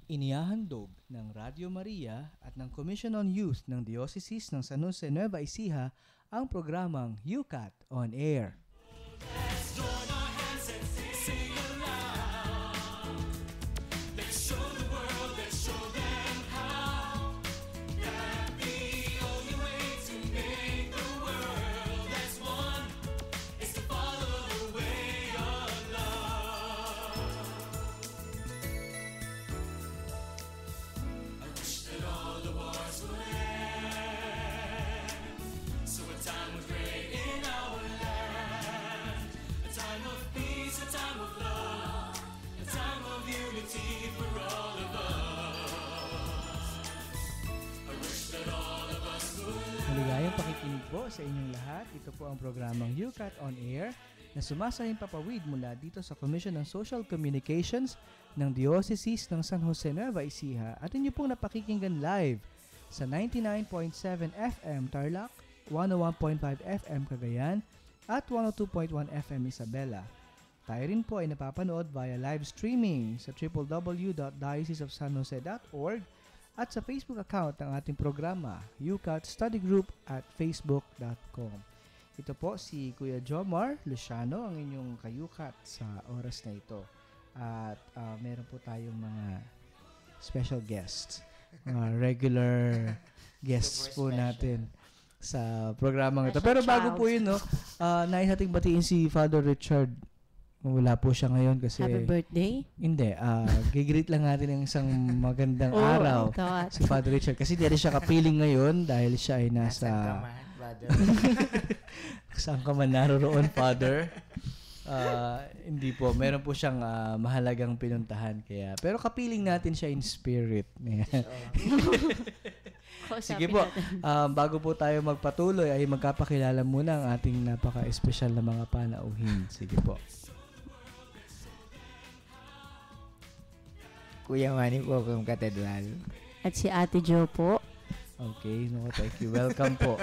Inihahandog ng Radio Maria at ng Commission on Youth ng Diocese ng San Jose Nueva Ecija ang programang UCAT on Air. Maligayang pakikinig po sa inyong lahat. Ito po ang programang UCAT on Air na sumasahing papawid mula dito sa Commission on Social Communications ng Diocese ng San Jose Nueva Ecija at inyo pong napakikinggan live sa 99.7 FM Tarlac, 101.5 FM Cagayan at 102.1 FM Isabela. Tayo rin po ay napapanood via live streaming sa www.dioceseofsanjose.org at sa Facebook account ng ating programa, UCAT Study Group at facebook.com. Ito po si Kuya Jomar Luciano, ang inyong kayukat sa oras na ito. At meron po tayong mga special guests, mga regular guests po natin sa programang ito. Pero bago po yun, nais nating batiin si Father Richard. Wala po siya ngayon kasi... Happy birthday? Hindi. Gigreet lang natin ng isang magandang araw si Father Richard. Kasi di rin siya kapiling ngayon dahil siya ay nasa... Saan ka man naroroon, Father? Hindi po. Meron po siyang mahalagang pinuntahan. Kaya, pero kapiling natin siya in spirit. Sige po. Bago po tayo magpatuloy ay magkapakilala muna ang ating napaka-espesyal na mga panauhin. Sige po. Kuya Manny po from Cathedral. At si Ate Jo po. Okay, no, thank you. Welcome po.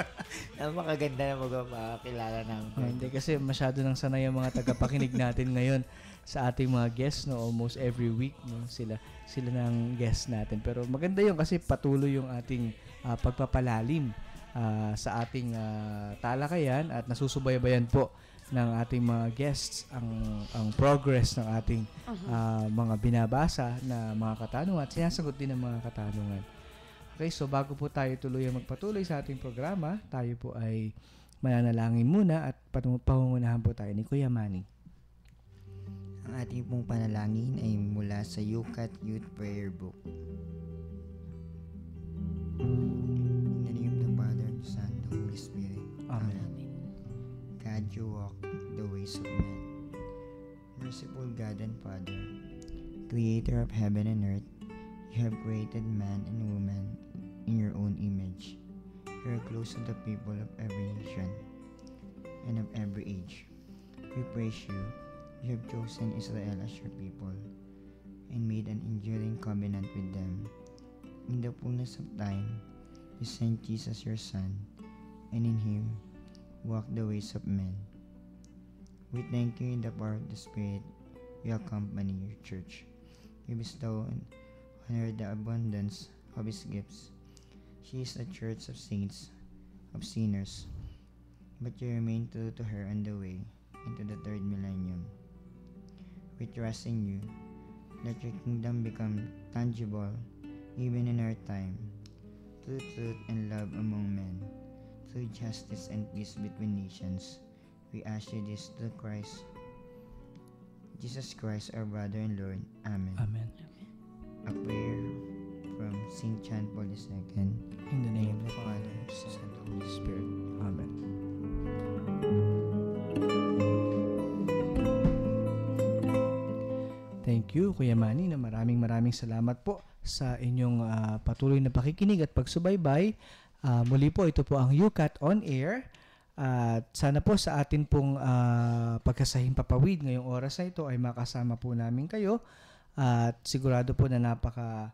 Napakaganda na magpapakilala ng... Hindi kasi masyado nang sanay ang mga tagapakinig natin ngayon sa ating mga guests, no, almost every week, no, sila ng guests natin. Pero maganda 'yun kasi patuloy yung ating pagpapalalim sa ating talakayan at nasusubaybayan po ng ating mga guests ang progress ng ating mga binabasa na mga katanungan at sinasagot din ng mga katanungan. Okay, so bago po tayo tuluyang magpatuloy sa ating programa, tayo po ay mananalangin muna at pangungunahan po tayo ni Kuya Manny. Ang ating pong panalangin ay mula sa UCAT Youth Prayer Book. In the name of the Father, the Son, and the Holy Spirit. Amen. God, you walk the ways of men. Merciful God and Father, Creator of heaven and earth, you have created man and woman in your own image. You are close to the people of every nation and of every age. We praise you. You have chosen Israel as your people and made an enduring covenant with them. In the fullness of time, you sent Jesus your Son, and in him walk the ways of men. We thank you in the power of the Spirit. You accompany your church. You bestow on her the abundance of his gifts. She is a church of saints, of sinners, but you remain true to her on the way into the third millennium. We trust in you. Let your kingdom become tangible even in our time, through truth and love among men, through justice and peace between nations. We ask you this through Christ, Jesus Christ, our brother and Lord. Amen. Amen. A prayer from Saint John Paul II. In the name of the Father, Son, and the Holy Spirit. Amen. Thank you, Kuya Manny, na maraming salamat po sa inyong patuloy na pakikinig at pagsubaybay. Muli po, ito po ang UCAT on Air. At sana po sa atin pong pagkasahing papawid ngayong oras na ito ay makasama po namin kayo. At sigurado po na napaka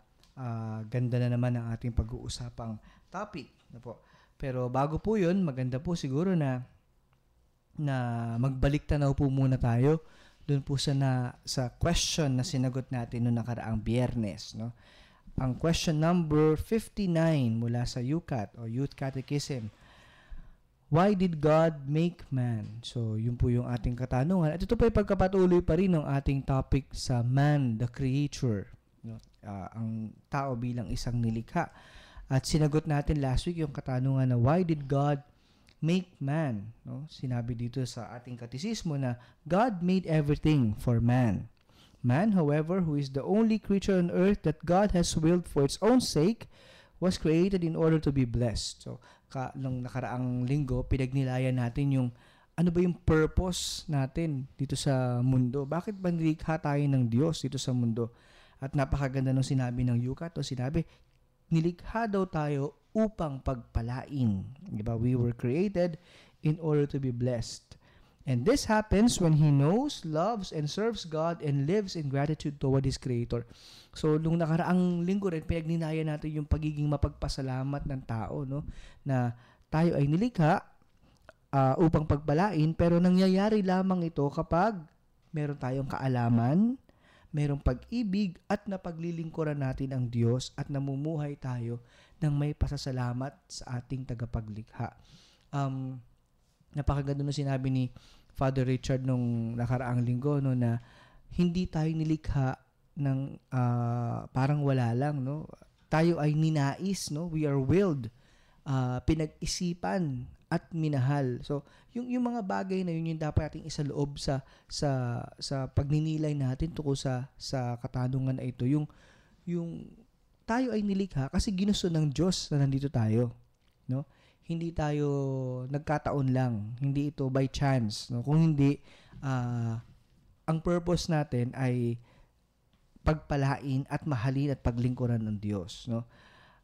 ganda na naman ang ating pag-uusapang topic. Po. Pero bago po yun, maganda po siguro na magbalik tanaw po muna tayo doon po sa question na sinagot natin noong nakaraang Biyernes, no? Ang question number 59 mula sa UCAT o Youth Catechism. Why did God make man? So, yun po yung ating katanungan. At ito po ay pagkapatuloy pa rin ng ating topic sa man, the creature. No? Ang tao bilang isang nilikha. At sinagot natin last week yung katanungan na why did God make man? No? Sinabi dito sa ating katisismo na God made everything for man. Man, however, who is the only creature on earth that God has willed for its own sake, was created in order to be blessed. So, nung nakaraang linggo, pinagnilayan natin yung ano ba yung purpose natin dito sa mundo. Bakit ba nilikha tayo ng Diyos dito sa mundo? At napakaganda nung sinabi ng Yucat. Sinabi, nilikha daw tayo upang pagpalain. Diba? We were created in order to be blessed. And this happens when he knows, loves, and serves God and lives in gratitude toward His Creator. So, nung nakaraang linggo rin, pinagninaya natin yung pagiging mapagpasalamat ng tao, no? Na tayo ay nilikha upang pagpalain, pero nangyayari lamang ito kapag meron tayong kaalaman, merong pag-ibig, at napaglilingkuran natin ang Diyos at namumuhay tayo ng may pasasalamat sa ating tagapaglikha. Napakaganda nung sinabi ni Father Richard nung nakaraang linggo, no, na hindi tayo nilikha ng parang wala lang, no? Tayo ay ninais, no? We are willed, pinag-isipan at minahal. So, yung mga bagay na yun yung dapat nating isaloob sa pagninilay natin tungkol sa katanungan na ito. Yung tayo ay nilikha kasi ginusto ng Diyos na nandito tayo, no? Hindi tayo nagkataon lang. Hindi ito by chance. No? Kung hindi, ang purpose natin ay pagpalain at mahalin at paglingkuran ng Diyos. No?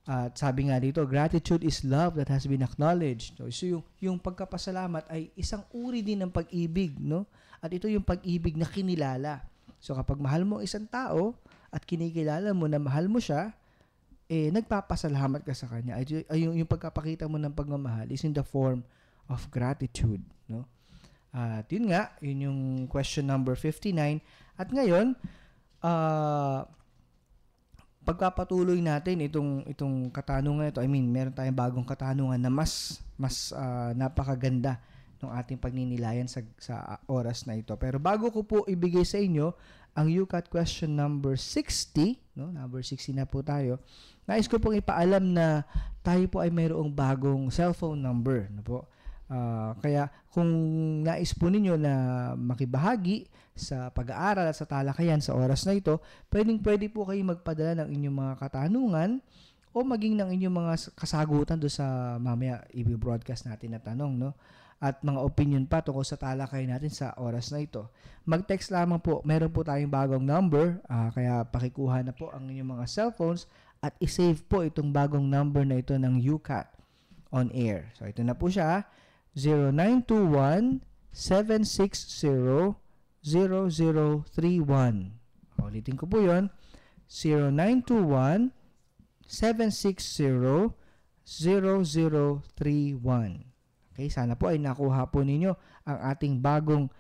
At sabi nga dito, gratitude is love that has been acknowledged. No? So yung pagkapasalamat ay isang uri din ng pag-ibig. No? At ito yung pag-ibig na kinilala. So kapag mahal mo isang tao at kinikilala mo na mahal mo siya, nagpapasalamat ka sa kanya. Yung pagkapakita mo ng pagmamahal is in the form of gratitude, no? At yun nga, yun yung question number 59. At ngayon, pagpapatuloy natin itong katanungan ito. I mean, meron tayong bagong katanungan na mas napakaganda ng ating pagninilayan sa oras na ito. Pero bago ko po ibigay sa inyo ang UCAT question number 60, no? Number 60 na po tayo. Nais ko pong ipaalam na tayo po ay mayroong bagong cellphone number, no po. Kaya kung nais po ninyo na makibahagi sa pag-aaral at sa talakayan sa oras na ito, pwede po kayo magpadala ng inyong mga katanungan o maging ng inyong mga kasagutan do sa mamaya i-broadcast natin na tanong, no? At mga opinion pa tungkol sa talakayan natin sa oras na ito. Mag-text lamang po. Meron po tayong bagong number, kaya pakikuha na po ang inyong mga cellphones at isave po itong bagong number na ito ng UCAT on air. So ito na po siya, 0921-760-0031. Ulitin ko po yun, 0921-760-0031. Okay, sana po ay nakuha po ninyo ang ating bagong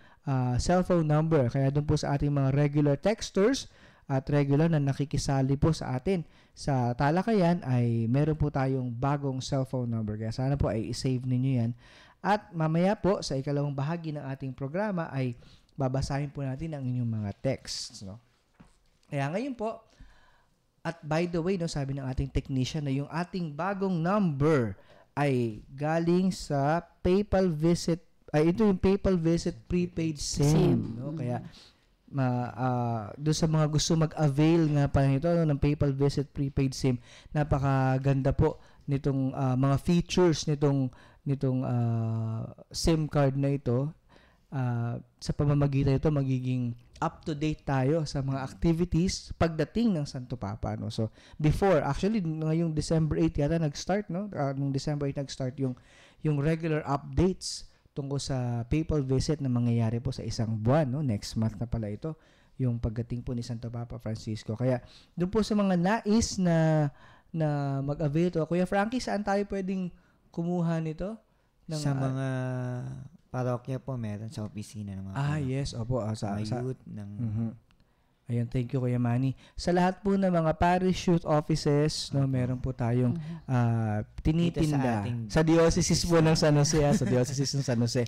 cellphone number. Kaya doon po sa ating mga regular texters at regular na nakikisali po sa atin sa talakayan ay meron po tayong bagong cellphone number. Kaya sana po ay isave ninyo yan. At mamaya po sa ikalawang bahagi ng ating programa ay babasahin po natin ang inyong mga texts. No? Kaya ngayon po, at by the way, no, sabi ng ating technician na yung ating bagong number ay galing sa PayPal Visit, ito yung PayPal Visit prepaid SIM, no? Kaya doon sa mga gusto mag-avail nga pa nito, no, ng PayPal Visit prepaid SIM, napakaganda po nitong mga features nitong SIM card na ito. Sa pamamagitan ito magiging up-to-date tayo sa mga activities pagdating ng Santo Papa, no? So, before, actually, ngayong December 8 yata nag-start, no? Nung December 8 nag-start yung regular updates tungkol sa papal visit na mangyayari po sa isang buwan, no? Next month na pala ito, yung pagdating po ni Santo Papa Francisco. Kaya, doon po sa mga nais na mag-avail to. Kuya Frankie, saan tayo pwedeng kumuha nito? Sa mga parokya po meron sa opisina ng mga Yes, opo. mga youth ng Ayun, thank you Kuya Manny. Sa lahat po ng mga parish youth offices, no, meron po tayong tinitinda sa diocese po ng San Jose, sa diocese ng San Jose.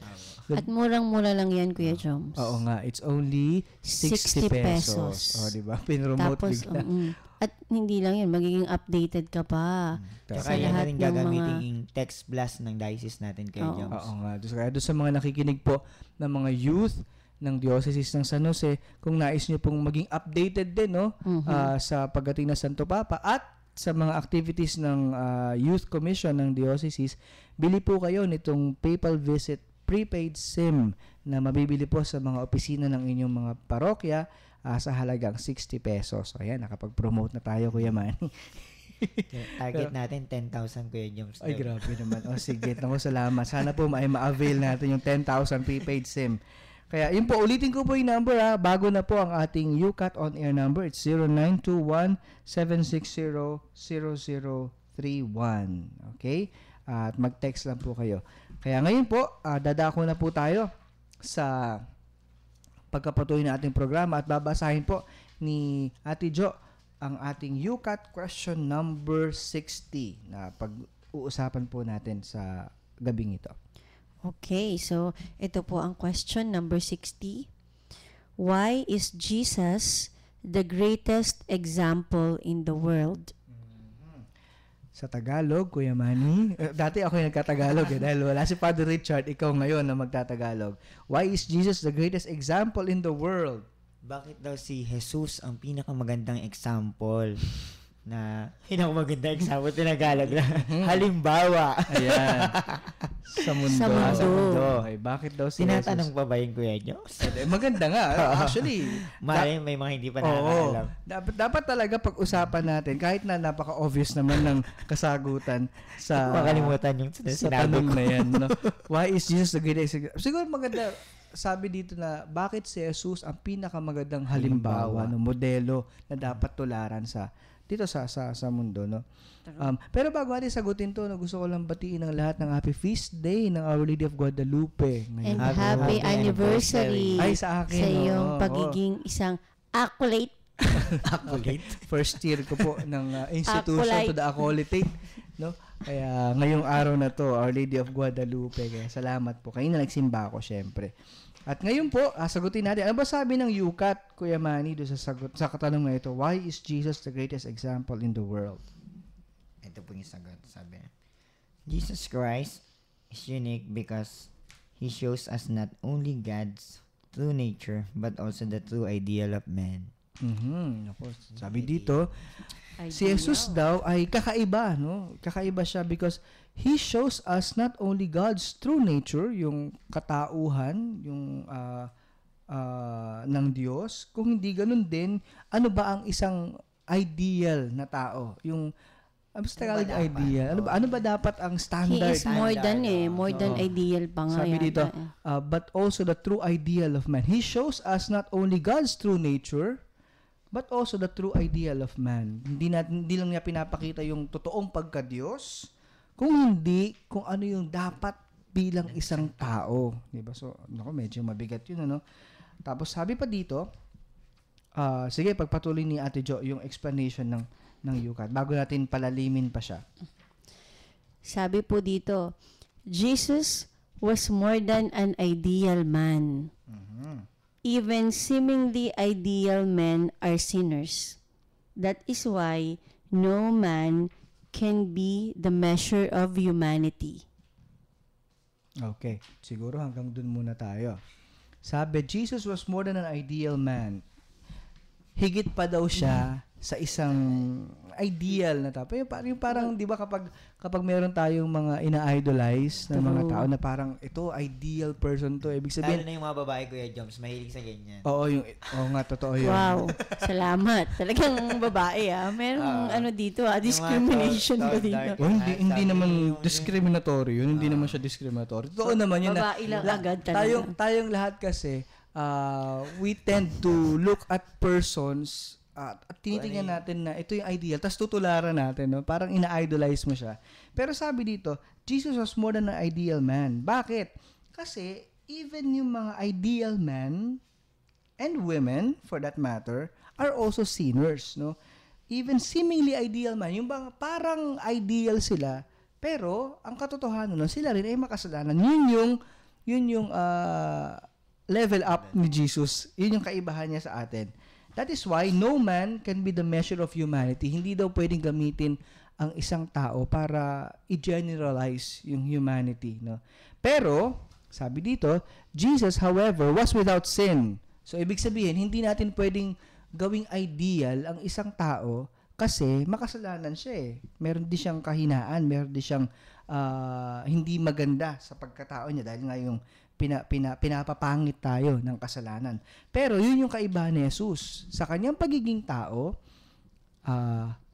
At murang-mura lang yan, Kuya Joms. Oo nga, it's only 60 pesos. O, di ba? Pinromote Tapos, bigla. at hindi lang yun, magiging updated ka pa. Tsaka Sa yan na lahat rin ng gagamitin mga- yung text blast ng diocese natin kay Oo. Joms. Oo nga. Kaya doon sa mga nakikinig po ng mga youth ng Diocese ng San Jose, kung nais nyo pong maging updated din, no, sa pagdating ng Santo Papa at sa mga activities ng Youth Commission ng Diocese, bili po kayo nitong Papal Visit prepaid SIM na mabibili po sa mga opisina ng inyong mga parokya sa halagang 60 pesos. Ayan, nakapag-promote na tayo, Kuya Manny. Target natin 10,000 Kuya Joms. Ay, grabe naman. O sige, naku, salamat. Sana po ma-avail natin yung 10,000 prepaid SIM. Kaya yun po, ulitin ko po yung number bago na po ang ating UCAT on-air number. It's 0921-760-0031. Okay? At mag-text lang po kayo. Kaya ngayon po, dadako na po tayo sa pagkapatuloy na ating programa at babasahin po ni Ate Jo ang ating UCAT question number 60 na pag-uusapan po natin sa gabing ito. Okay, so ito po ang question number 60. Why is Jesus the greatest example in the world? Sa Tagalog, Kuya Manny. Dati ako yung nagkatagalog dahil wala si Father Richard, ikaw ngayon na magtatagalog. Why is Jesus the greatest example in the world? Bakit daw si Jesus ang pinakamagandang example na pinakamagandang example tinagalog na halimbawa Ayan. Sa mundo. Sa mundo. Okay, bakit daw si tinatanong Jesus? pa ba yung Kuya Joms? Maganda nga. Actually, May mga hindi pa nakakaalam. dapat talaga pag-usapan natin kahit na napaka-obvious naman ng kasagutan sa Makalimutan yung sa sinabi tanong ko. na yan. No? Why is Jesus the greatest example? Siguro maganda, sabi dito na bakit si Jesus ang pinakamagandang halimbawa, no, modelo na dapat tularan sa dito sa mundo, no. Pero bago natin sagutin to, no, gusto ko lang batiin ang lahat ng happy feast day ng Our Lady of Guadalupe. And happy happy anniversary Ay, sa akin, sa iyong oo. pagiging isang acolyte. Acolyte. First year ko po ng institution to the acolyte, no. Kaya ngayong araw na to, Our Lady of Guadalupe, kaya salamat po. Kayo na nagsimba ako, syempre. At ngayon po, sagutin natin. Ano ba sabi ng UCAT, Kuya Manny, doon sa katanong na ito? Why is Jesus the greatest example in the world? Ito po yung sagot. Sabi, Jesus Christ is unique because He shows us not only God's true nature, but also the true ideal of man. Ako, sabi dito, si Jesus daw ay kakaiba, no? Kakaiba siya because He shows us not only God's true nature, yung katauhan, yung ng Diyos, kung hindi ganun din, ano ba ang isang ideal na tao? Yung ano ba Tagalog ideal? Ano ba dapat ang He standard? is more than more than Oo. ideal pa nga. Sabi yata dito, eh. but also the true ideal of man. He shows us not only God's true nature, but also the true ideal of man. Hindi lang niya pinapakita yung totoong pagka-Diyos, kung hindi, kung ano yung dapat bilang isang tao. Diba? So, medyo mabigat yun, ano? Tapos, sabi pa dito, sige, pagpatuloy ni Ate Jo yung explanation ng UCAT bago natin palalimin pa siya. Sabi po dito, Jesus was more than an ideal man. Even seemingly ideal men are sinners. That is why no man can be the measure of humanity. Okay, siguro hanggang dun muna tayo. Sabi, Jesus was more than an ideal man. Higit pa daw siya sa isang ideal na tao. Yung parang, di ba, kapag meron tayong mga ina-idolize na mga tao na parang, ito, ideal person to. Ibig Lalo sabihin, na yung mga babae, Kuya Joms, mahilig sa ganyan. oo nga, totoo yun. Wow, salamat. Talagang babae Merong ano dito discrimination ba dito? Oh, hindi naman discriminatory yun. Hindi naman siya discriminatory. Totoo naman yun. Babae lang agad talaga. Tayong lahat kasi, we tend to look at persons at tinitingnan natin na ito yung ideal, tapos tutularan natin, no? Parang ina-idolize mo siya. Pero sabi dito, Jesus was more than an ideal man. Bakit? Kasi even yung mga ideal men and women, for that matter, are also sinners, no? Even seemingly ideal man, yung bang parang ideal sila, pero ang katotohanan nun, sila rin ay makasalanan. Yun yung level up ni Jesus. Yun yung kaibahan niya sa atin. That is why no man can be the measure of humanity. Hindi daw pwedeng gamitin ang isang tao para i-generalize yung humanity, no? Pero sabi dito, Jesus, however, was without sin. So ibig sabihin, hindi natin pwedeng gawing ideal ang isang tao kasi makasalanan siya eh. Meron din siyang kahinaan, meron din siyang hindi maganda sa pagkatao niya dahil nga yung pinapapangit tayo ng kasalanan. Pero yun yung kaibahan ni Jesus. Sa kanyang pagiging tao,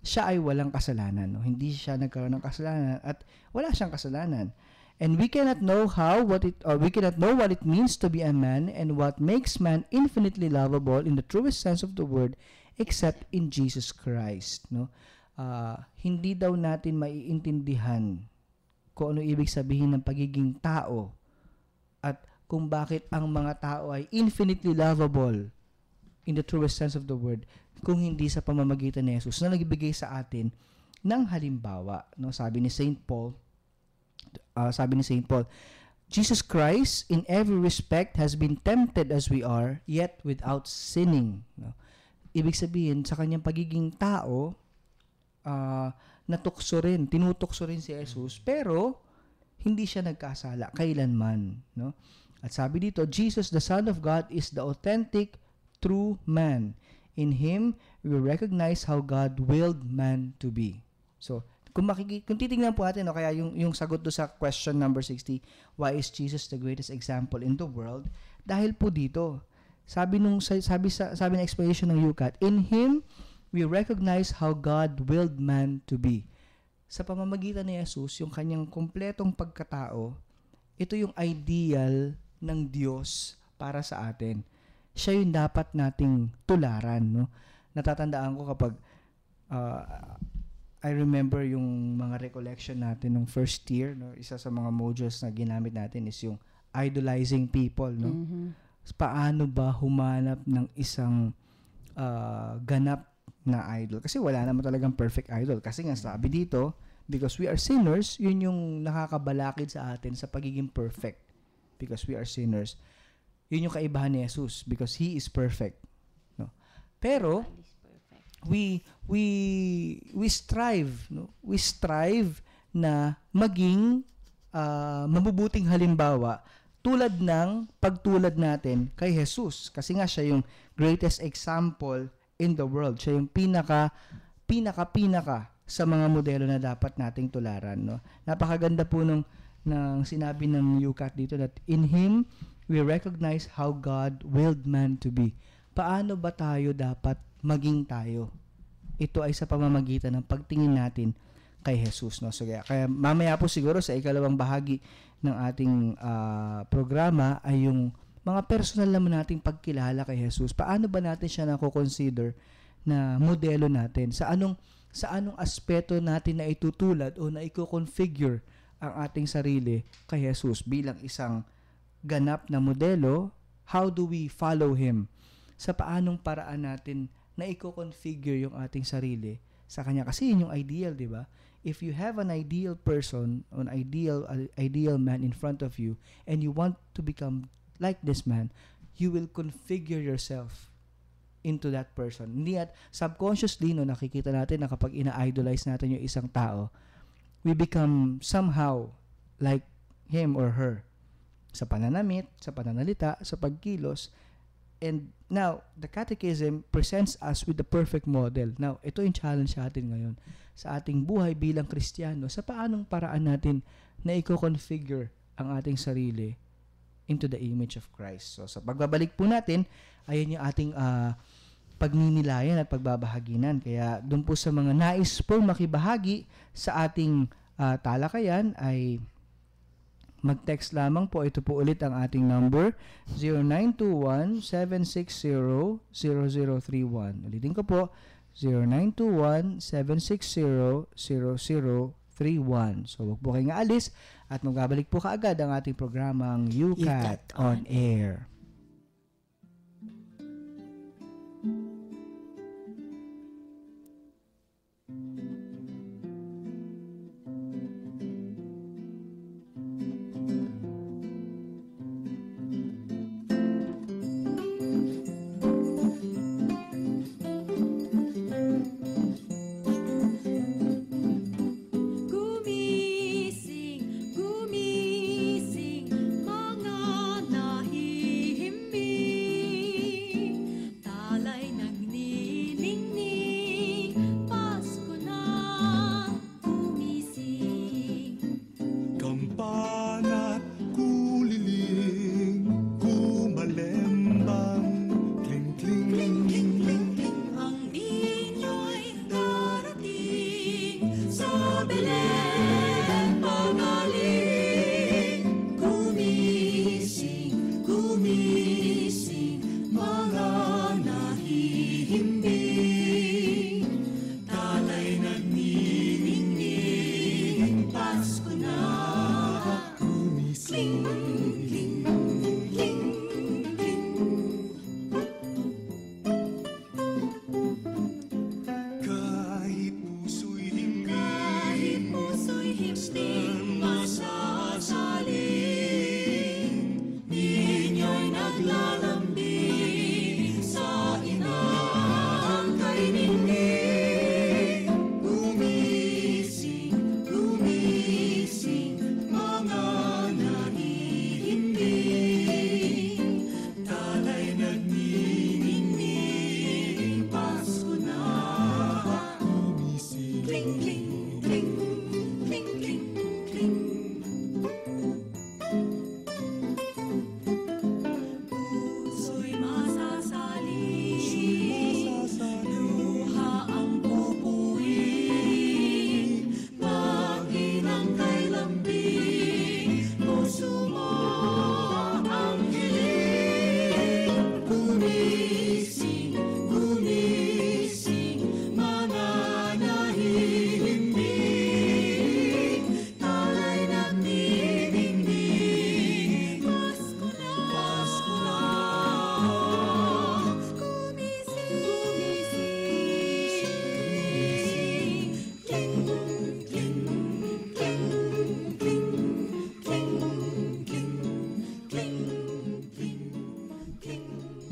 siya ay walang kasalanan. No? Hindi siya nagkaroon ng kasalanan at wala siyang kasalanan. And we cannot know what it means to be a man and what makes man infinitely lovable in the truest sense of the word except in Jesus Christ. No? Hindi daw natin maiintindihan kung ano ibig sabihin ng pagiging tao at kung bakit ang mga tao ay infinitely lovable in the truest sense of the word kung hindi sa pamamagitan ni Jesus na nagbigay sa atin ng halimbawa. No? Sabi ni St. Paul, Jesus Christ in every respect has been tempted as we are, yet without sinning. No? Ibig sabihin, sa kanyang pagiging tao, tinutukso rin si Jesus, pero hindi siya nagkasala kailanman. No? At sabi dito, Jesus, the Son of God, is the authentic, true man. In Him, we recognize how God willed man to be. So, kung titingnan po natin, kaya yung sagot do sa question number 60, why is Jesus the greatest example in the world? Dahil po dito, sabi ng explanation ng UCAT, in Him, we recognize how God willed man to be. Sa pamamagitan ni Jesus, yung kanyang kumpletong pagkatao, ito yung ideal ng Diyos para sa atin. Siya yung dapat nating tularan. No? Natatandaan ko kapag I remember yung mga recollection natin nung first year, no? Isa sa mga modules na ginamit natin is yung idolizing people, no? Mm-hmm. Paano ba humanap ng isang ganap na idol? Kasi wala naman talagang perfect idol. Kasi nga sabi dito, because we are sinners, yun yung nakakabalakid sa atin sa pagiging perfect. Because we are sinners. Yun yung kaibahan ni Jesus because He is perfect. No? Pero we strive, no? We strive na maging mabubuting halimbawa tulad ng pagtulad natin kay Jesus. Kasi nga siya yung greatest example in the world. Siya yung pinaka sa mga modelo na dapat nating tularan. No? Napakaganda po ng sinabi ng UCAT dito that in Him, we recognize how God willed man to be. Paano ba tayo dapat maging tayo? Ito ay sa pamamagitan ng pagtingin natin kay Jesus. No? So, kaya mamaya po siguro sa ikalawang bahagi ng ating programa ay yung mga personal naman nating pagkilala kay Jesus. Paano ba natin siya nako-consider na modelo natin? Sa anong aspeto natin na itutulad o na i-configure ang ating sarili kay Jesus bilang isang ganap na modelo? How do we follow Him? Sa paanong paraan natin na i-configure yung ating sarili sa Kanya. Kasi yun yung ideal, di ba? If you have an ideal person, an ideal man in front of you, and you want to become like this man, you will configure yourself into that person. Hindi at subconsciously, no, nakikita natin na kapag ina-idolize natin yung isang tao, we become somehow like him or her. Sa pananamit, sa pananalita, sa pagkilos. And now, the Catechism presents us with the perfect model. Now, ito yung challenge sa atin ngayon. Sa ating buhay bilang Kristiyano, sa paanong paraan natin na i-configure ang ating sarili into the image of Christ. So, sa pagbabalik po natin, ayan yung ating pagninilayan at pagbabahaginan. Kaya, doon po sa mga nais po makibahagi sa ating talakayan ay mag-text lamang po. Ito po ulit ang ating number, 0921-760-0031. Ulitin ko po, 0921-760-0031. 0917-939-3231. So, huwag po kayong aalis at magbabalik po kaagad ang ating programang UCAT on Air.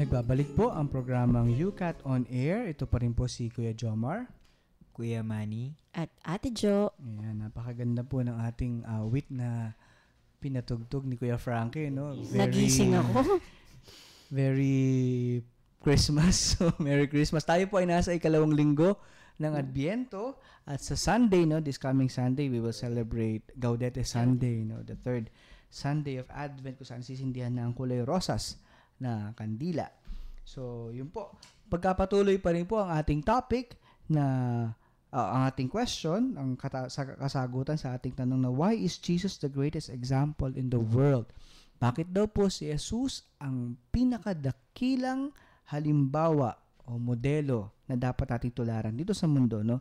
Nagbabalik po ang programang UCAT on Air. Ito pa rin po si Kuya Jomar, Kuya Manny, At Ate Jo. ayan, napakaganda po ng ating awit na pinatugtog ni Kuya Frankie, no? Nagising ako. Very Christmas. So, Merry Christmas. Tayo po ay nasa ikalawang linggo ng Adviento at sa Sunday, no, this coming Sunday, we will celebrate Gaudete Sunday, no, the third Sunday of Advent kung saan sisindihan na ang kulay rosas na kandila. So, yun po. Pagkapatuloy pa rin po ang ating topic na ang ating question, ang kasagutan sa ating tanong na why is Jesus the greatest example in the world? Bakit daw po si Jesus ang pinakadakilang halimbawa o modelo na dapat nating tularan dito sa mundo, no?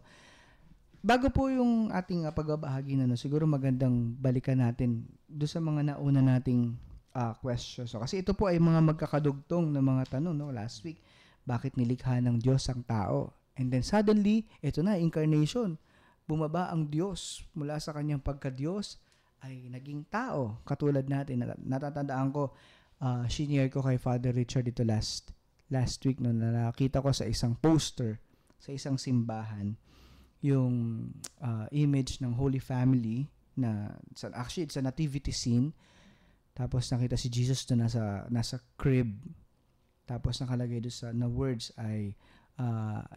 Bago po yung ating pagbabahagi na, no, siguro magandang balikan natin do sa mga nauna nating questions. So, kasi ito po ay mga magkakadugtong na mga tanong, no? Last week, bakit nilikha ng Diyos ang tao? And then suddenly, ito na, incarnation. Bumaba ang Diyos mula sa kanyang pagka-Diyos ay naging tao. Katulad natin, natatandaan ko, senior ko kay Father Richard ito last week, no, na nakita ko sa isang poster, sa isang simbahan, yung image ng Holy Family, na actually, it's a nativity scene. Tapos nakita si Jesus doon nasa crib. Tapos nakalagay doon na words ay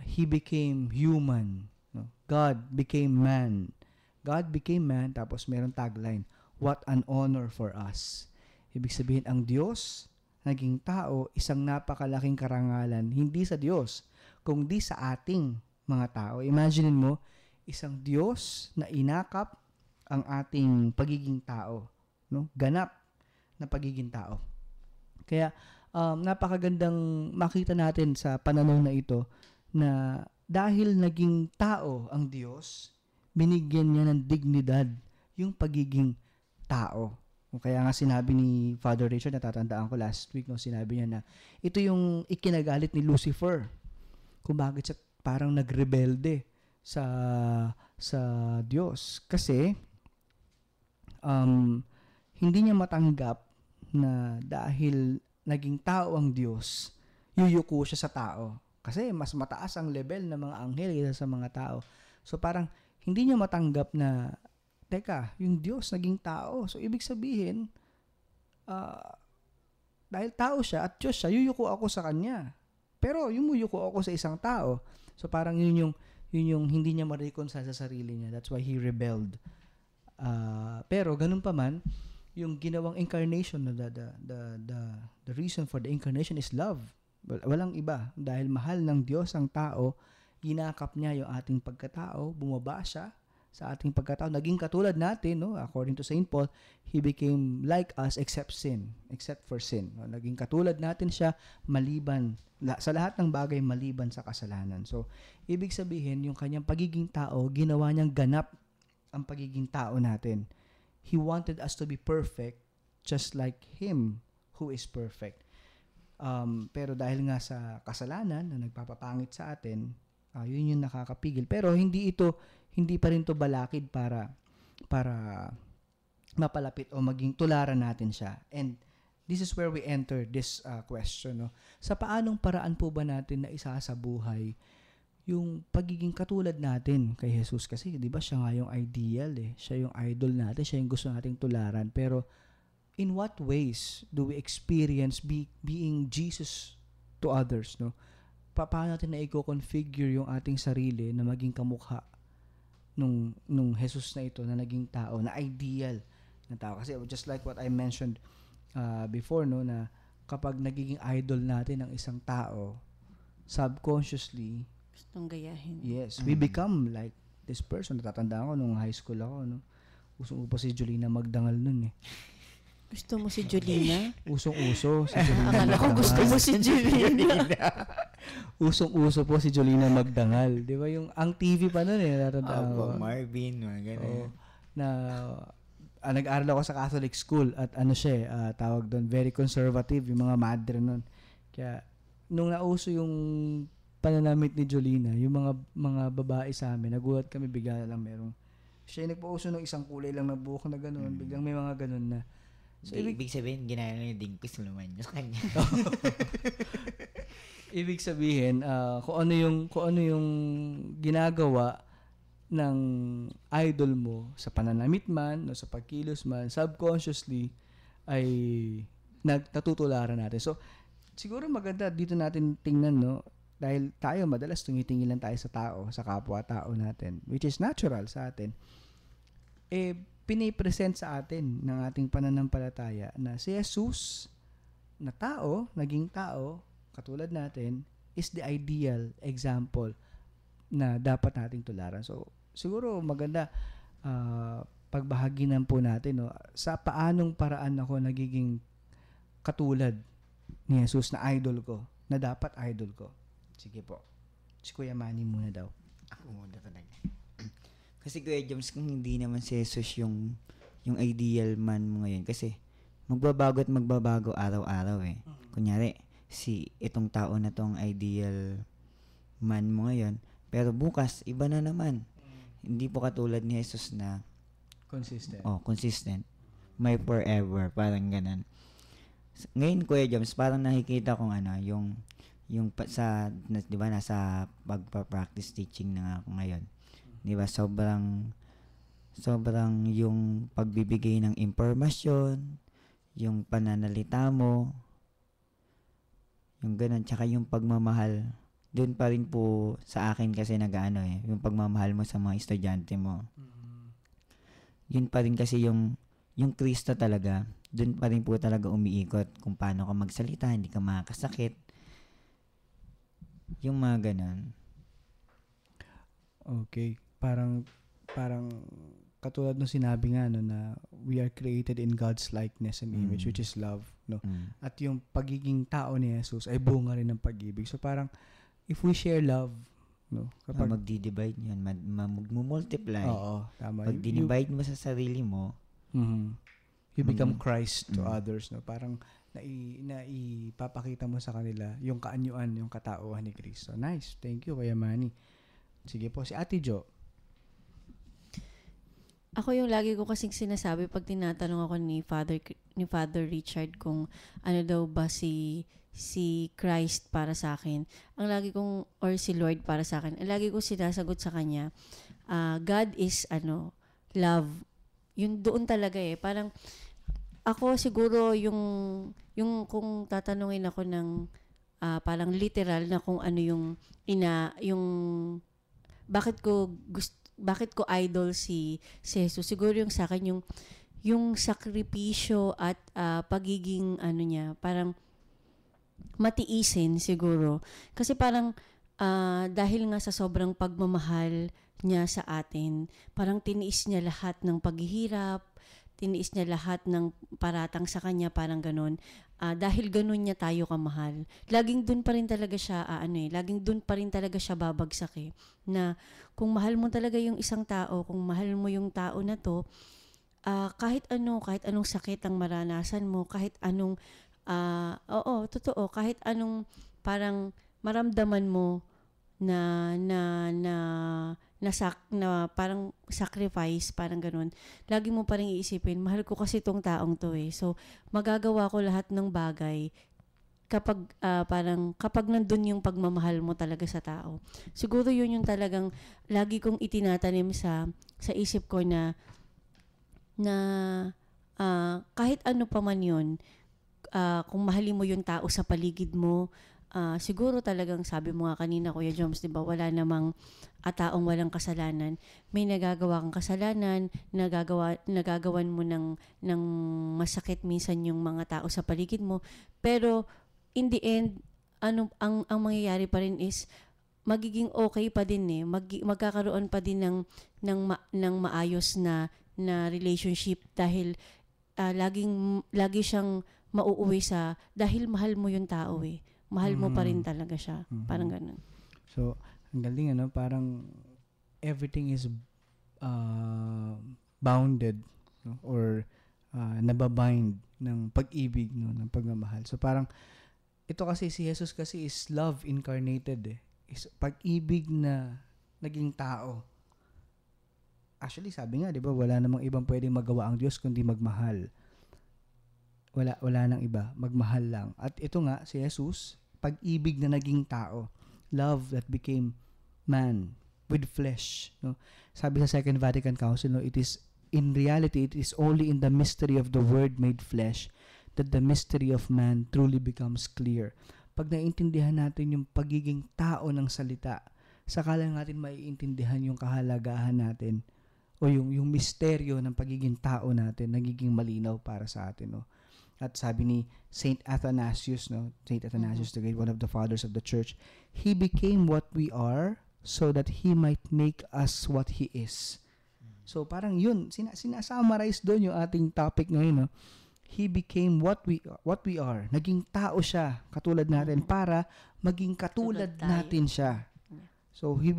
He became human, no? God became man. God became man, tapos meron tagline, what an honor for us. Ibig sabihin, ang Diyos naging tao, isang napakalaking karangalan, hindi sa Diyos, kundi sa ating mga tao. Imagine mo, isang Diyos na inakap ang ating pagiging tao, no? Ganap na pagiging tao. Kaya napakagandang makita natin sa pananaw na ito na dahil naging tao ang Diyos, binigyan niya ng dignidad yung pagiging tao. Kaya nga sinabi ni Father Richard, natatandaan ko last week, no, sinabi niya na ito yung ikinagalit ni Lucifer. Kung bakit siya parang nagrebelde sa Diyos. Kasi hindi niya matanggap na dahil naging tao ang Diyos, yuyuko siya sa tao. Kasi mas mataas ang level ng mga anghel kaysa sa mga tao. So parang hindi niya matanggap na teka, yung Diyos naging tao. So, ibig sabihin, dahil tao siya at Diyos siya, yuyuko ako sa Kanya. Pero, yumuyuko ako sa isang tao. So, parang yun yung hindi niya ma-reconcile sa sarili niya. That's why he rebelled. Pero, ganun pa man, yung ginawang incarnation, the reason for the incarnation is love. Walang iba. Dahil mahal ng Diyos ang tao, ginakap niya yung ating pagkatao, bumaba siya sa ating pagkatao, naging katulad natin, no? According to St. Paul, he became like us except for sin. No? Naging katulad natin siya maliban sa lahat ng bagay maliban sa kasalanan. So, ibig sabihin, yung kanyang pagiging tao, ginawa niyang ganap ang pagiging tao natin. He wanted us to be perfect just like him who is perfect. Pero dahil nga sa kasalanan na nagpapapangit sa atin, yun yung nakakapigil. Pero hindi pa rin to balakid para mapalapit o maging tularan natin siya. And this is where we enter this question. No? Sa paanong paraan po ba natin na isasabuhay yung pagiging katulad natin kay Jesus? Kasi di ba siya nga yung ideal eh. Siya yung idol natin, siya yung gusto nating tularan. Pero in what ways do we experience being Jesus to others? No? Paano natin na i-configure yung ating sarili na maging kamukha nung Jesus na ito na naging tao, na ideal na tao. Kasi just like what I mentioned before, no, na kapag nagiging idol natin ng isang tao, subconsciously, gustong gayahin. Yes, we become like this person. Natatandaan ko nung high school ako, no, usong-upo si Jolina Magdangal nun eh. Gusto mo si Jolina? Usong-uso si Jolina. Akala ko gusto mo si Jolina. Usong-uso po si Jolina Magdangal. Di ba yung ang TV pa nun eh. Marvin, mga ganun. Nag-aaral ako sa Catholic school at tawag doon, very conservative yung mga madre nun. Kaya nung nauso yung pananamit ni Jolina, yung mga babae sa amin, nagulat kami bigla na lang merong siya yung nagpauso ng isang kulay lang na buhok na gano'n, biglang may mga gano'n na. So, ibig sabihin, ginaya lang yung dingpis naman sa kanya. Ibig sabihin, kung ano yung ginagawa ng idol mo sa pananamit man o sa pagkilos man, subconsciously ay natutularan natin. So, siguro maganda dito natin tingnan, no? Dahil tayo madalas tumitingin lang tayo sa tao, sa kapwa-tao natin, which is natural sa atin. Pinipresent sa atin ng ating pananampalataya na si Jesus na tao, naging tao, katulad natin, is the ideal example na dapat nating tularan. So, siguro maganda pagbahaginan po natin, no, sa paanong paraan ako nagiging katulad ni Jesus na idol ko, na dapat idol ko. Sige po. Si Kuya Manny muna daw. Ako muna talaga. Kasi Kuya James, kung hindi naman si Jesus yung ideal man mo ngayon, kasi magbabago araw-araw eh. Kunyari, itong tao na tong ideal man mo ngayon, pero bukas, iba na naman. Hindi po katulad ni Jesus na consistent. May forever, parang ganun. Ngayon, Kuya James, parang nakikita kong yung sa, di ba, nasa pagpa-practice teaching na ako ngayon. Di ba, sobrang yung pagbibigay ng impormasyon, yung pananalita mo, yung ganun, tsaka yung pagmamahal, doon pa rin po sa akin kasi yung pagmamahal mo sa mga estudyante mo. Yun pa rin kasi yung Kristo talaga, doon pa rin po talaga umiikot kung paano ka magsalita, hindi ka makakasakit. Yung mga ganun. Okay. Parang katulad ng sinabi nga, no, na we are created in God's likeness and image, which is love, no? At yung pagiging tao ni Jesus ay bunga rin ng pag-ibig. So parang if we share love no? Kapag magdi-divide yan, magmumultiply. Oo, tama. Pag dinivide mo sa sarili mo, you become Christ to others, no? Parang ipapakita mo sa kanila yung kaanyuan, yung katauhan ni Kristo. Nice. Thank you, Kuya Manny. Sige po, si Ate Jo. Ako yung lagi ko kasing sinasabi pag tinatanong ako ni Father Richard kung ano daw ba si Christ para sa akin. Ang lagi kong, or si Lord para sa akin, ang lagi kong sinasagot sa kanya, God is love. Yun doon talaga Parang ako siguro yung kung tatanungin ako ng parang literal na kung ano yung bakit ko idol si Jesus, siguro yung sa akin yung sakripisyo at pagiging niya, parang matiisin siguro. Kasi parang dahil nga sa sobrang pagmamahal niya sa atin, parang tiniis niya lahat ng paghihirap, tiniis niya lahat ng paratang sa kanya, parang ganun. Dahil ganun niya tayo kamahal. Laging dun pa rin talaga siya, laging dun pa rin talaga siya babagsak na kung mahal mo talaga yung isang tao, kung mahal mo yung tao na to, kahit anong sakit ang maranasan mo, kahit anong, totoo, kahit anong parang maramdaman mo na parang sacrifice, parang ganun. Lagi mo pa rin iisipin, mahal ko kasi tong taong to So, magagawa ko lahat ng bagay kapag nandun yung pagmamahal mo talaga sa tao. Siguro yun yung talagang lagi kong itinatanim sa isip ko na kahit ano pa man yun, kung mahalin mo yung tao sa paligid mo, siguro talagang sabi mo nga kanina, Kuya Joms, di ba, wala namang taong walang kasalanan. May nagagawa kang kasalanan, nagagawan mo ng masakit minsan yung mga tao sa paligid mo. Pero in the end, ang mangyayari pa rin is magiging okay pa din magkakaroon pa din ng maayos na relationship dahil lagi siyang mauuwi dahil mahal mo yung tao mahal mo pa rin talaga siya. Parang ganun. So, ang galing parang everything is bounded, no? Or nababind ng pag-ibig, no? Ng pagmamahal. So, parang ito kasi si Jesus kasi is love incarnated is pag-ibig na naging tao. Actually, sabi nga, di ba, wala namang ibang pwedeng magawa ang Diyos kundi magmahal. Wala nang iba, magmahal lang. At ito nga, si Jesus, pag-ibig na naging tao. Love that became man with flesh. No? Sabi sa Second Vatican Council, no, in reality, it is only in the mystery of the Word made flesh that the mystery of man truly becomes clear. Pag naiintindihan natin yung pagiging tao ng salita, saka lang natin maiintindihan yung kahalagahan natin o yung misteryo ng pagiging tao natin, nagiging malinaw para sa atin. No? At sabi ni Saint Athanasius, Saint Athanasius the Great, one of the fathers of the church, he became what we are so that he might make us what he is. So parang yun, sinasummarize doon yung ating topic ngayon. No? He became what we are. Naging tao siya, katulad natin, para maging katulad natin siya. So, he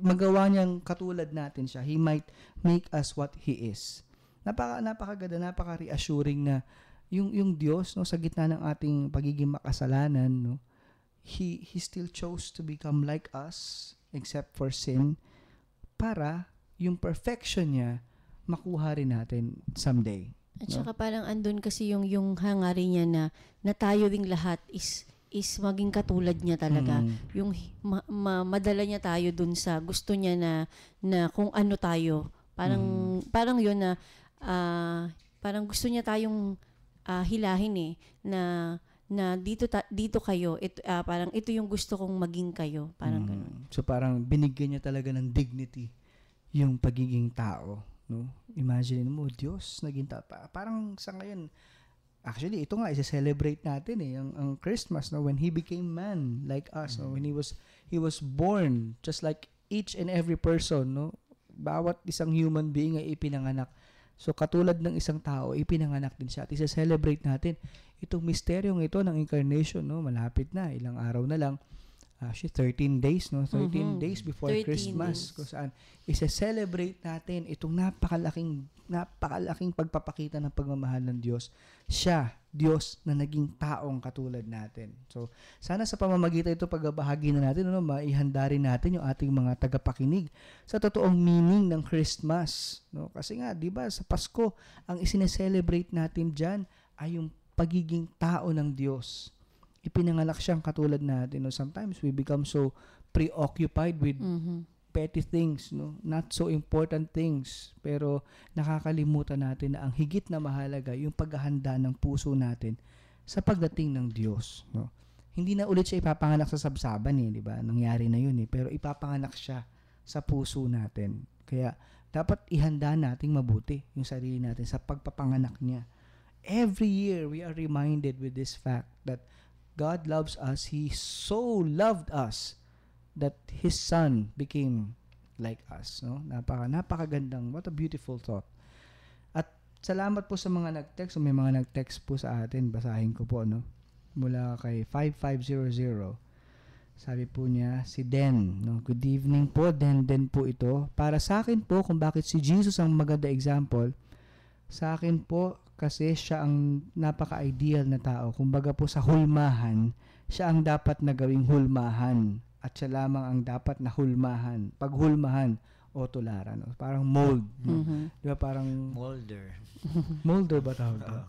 magawa niyang katulad natin siya. He might make us what He is. Napakaganda, napaka-reassuring na yung Diyos, no, sa gitna ng ating pagiging makasalanan, no, He still chose to become like us, except for sin, para yung perfection niya, makuha rin natin someday. At saka parang andun kasi yung hangarin niya na tayo ding lahat is maging katulad niya talaga. Yung madala niya tayo dun sa gusto niya na kung ano tayo. Parang yun na parang gusto niya tayong hilahin na dito kayo. Parang ito yung gusto kong maging kayo. Parang ganun. So parang binigyan niya talaga ng dignity yung pagiging tao. No? Imagine mo, Diyos, naging parang sa ngayon, actually, ito nga, i-celebrate natin ang Christmas, no? When He became man like us, no? When He was born, just like each and every person, no? Bawat isang human being ay ipinanganak. So, katulad ng isang tao, ipinanganak din siya. At i-celebrate natin itong misteryong ito ng incarnation, no? Malapit na, ilang araw na lang. actually 13 days, no? 13 Mhm. days before 13 Christmas, days. kung saan isa-celebrate natin itong napakalaking pagpapakita ng pagmamahal ng Diyos. Siya, Diyos na naging taong katulad natin. So, sana sa pamamagitan ito pagbabahagi na natin, maihanda rin natin yung ating mga tagapakinig sa totoong meaning ng Christmas, no? Kasi nga, 'di ba, sa Pasko, ang isine-celebrate natin diyan ay yung pagiging tao ng Diyos. Ipinanganak siyang katulad natin. No? Sometimes we become so preoccupied with petty things, no? Not so important things. Pero nakakalimutan natin na ang higit na mahalaga yung paghahanda ng puso natin sa pagdating ng Diyos, no? Hindi na ulit siya ipapanganak sa sabsaban, di ba? Nangyari na yun, pero ipapanganak siya sa puso natin. Kaya dapat ihanda nating mabuti yung sarili natin sa pagpapanganak niya. Every year we are reminded with this fact that God loves us. He so loved us that His Son became like us. No? Napakagandang, what a beautiful thought. At salamat po sa mga nag-text. May mga nag-text po sa atin. Basahin ko po, no? Mula kay 5500. Sabi po niya, si Den. No? Good evening po, Den po ito. Para sa akin po, kung bakit si Jesus ang maganda example, sa akin po, kasi siya ang napaka-ideal na tao. Kumbaga po sa hulmahan, siya ang dapat na gawing hulmahan at siya lamang ang dapat na hulmahan. Paghulmahan o tularan. O, parang mold. No? Di ba parang... Molder ba tawag ito?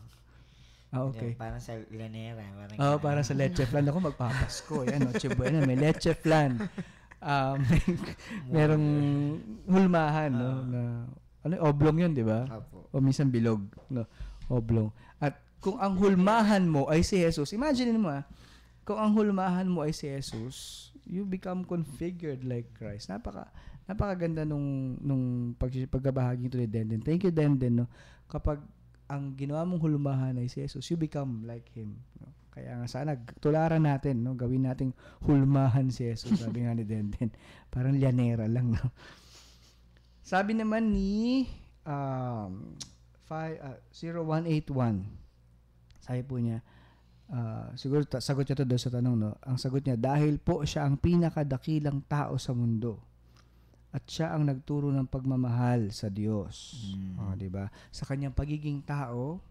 Okay. Yeah, parang sa lanera. Parang sa leche flan. Ako magpapasko. Yan, Noche Buena. May leche flan. Merong hulmahan. No? Na, oblong yun, di ba? O minsan bilog. No? Oblong. At kung ang hulmahan mo ay si Jesus, imagine mo kung ang hulmahan mo ay si Jesus, you become configured like Christ. Napakaganda nung pagbabahagi ito ni Denden. Thank you, Denden, no? Kapag ang ginawa mong hulmahan ay si Jesus, you become like Him. No? Kaya nga sana tularan natin, no? Gawin nating hulmahan si Jesus, sabi nga ni Denden. Parang llanera lang, no? Sabi naman ni 0181, sabi po niya, siguro sagot niya to doon sa tanong, no? Ang sagot niya, dahil po siya ang pinakadakilang tao sa mundo at siya ang nagturo ng pagmamahal sa Diyos. Di ba? Sa kanyang pagiging tao,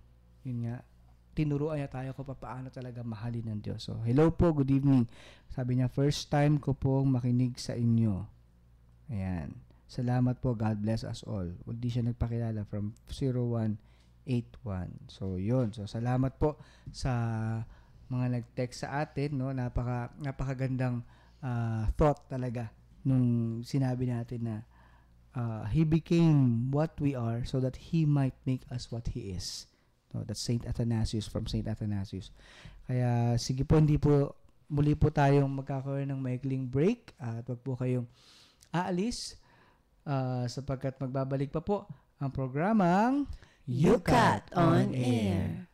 yun nga, tinuruan niya tayo kung paano talaga mahalin ng Diyos. So, hello po, good evening. Sabi niya, first time ko pong makinig sa inyo. Ayan. Salamat po. God bless us all. Hindi siya nagpakilala from 0181. So, yun. So, salamat po sa mga nag-text sa atin. No? Napakagandang thought talaga nung sinabi natin na He became what we are so that He might make us what He is. No? That's Saint Athanasius, from Saint Athanasius. Kaya, sige po, muli po tayong magkakaroon ng maikling break at wag po kayong aalis sapagkat magbabalik pa po ang programang UCAT on Air.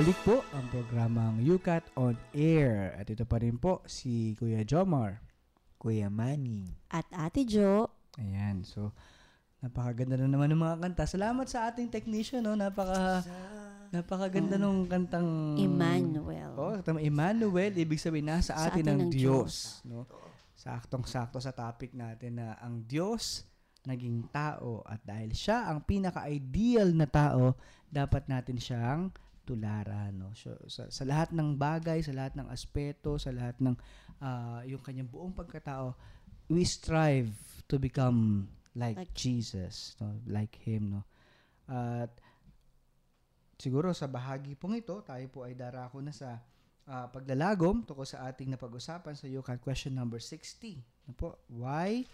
Nagbabalik po ang programang UCAT on Air. At ito pa rin po si Kuya Jomar. Kuya Manny. At Ate Jo. Ayan, so napakaganda na naman ng mga kanta. Salamat sa ating technician, no? Napakaganda nung kantang Emmanuel. Oh, Emmanuel, ibig sabihin nasa Sa atin atin ng ng Diyos, no? Saktong-sakto sa topic natin na ang Diyos naging tao at dahil siya ang pinaka-ideal na tao, dapat natin siyang tularan, no? So, sa lahat ng bagay, sa lahat ng aspeto, sa lahat ng yung kanyang buong pagkatao, we strive to become like Jesus, no? Like him, no? At siguro sa bahagi pong ito, tayo po ay darako na sa paglalagom tungkol sa ating napag-usapan sa UCAT question number 60. Ano po? Why